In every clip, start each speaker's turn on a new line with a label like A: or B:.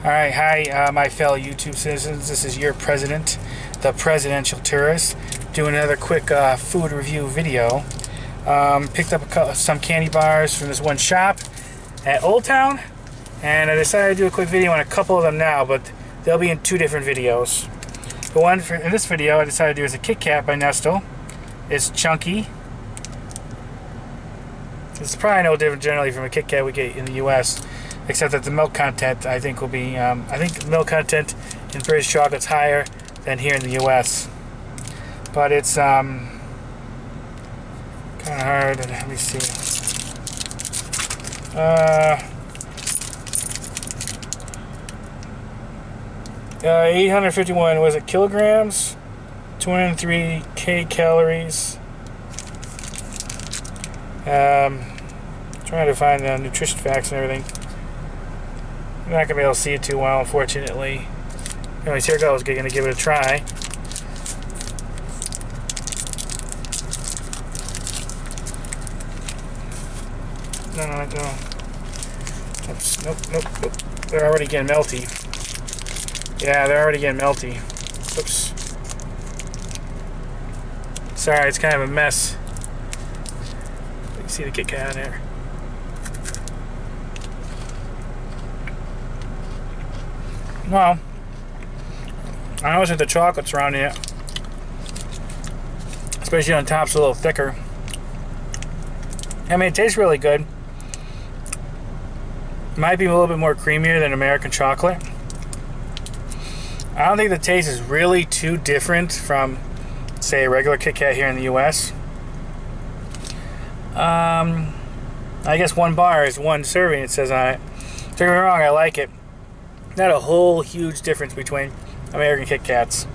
A: Alright, hi my fellow YouTube citizens. This is your president, the presidential tourist, doing another quick food review video. Picked up some candy bars from this one shop at Old Town, and I decided to do a quick video on a couple of them now, but they'll be in two different videos. The one in this video I decided to do is a KitKat by Nestle. It's chunky. It's probably no different generally from a KitKat we get in the US, except that the milk content I think will be, I think the milk content in British chocolate's higher than here in the US. But it's kind of hard. Let me see. 851 was it kilograms, 203 calories. Trying to find the nutrition facts and everything. I'm not gonna be able to see it too well, unfortunately. Anyways, here goes. Gonna give it a try. No. Oops, nope. They're already getting melty. Yeah, they're already getting melty. Oops. Sorry, it's kind of a mess. You can see the KitKat in there. Well, I noticed that the chocolate's around here, especially on top's a little thicker. I mean, it tastes really good. Might be a little bit more creamier than American chocolate. I don't think the taste is really too different from, say, a regular KitKat here in the US. I guess one bar is one serving, it says on it. Don't get me wrong, I like it. Not a whole huge difference between American KitKats.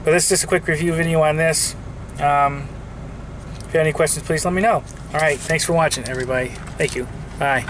A: But this is just a quick review video on this. If you have any questions, please let me know. Alright, thanks for watching, everybody. Thank you. Bye.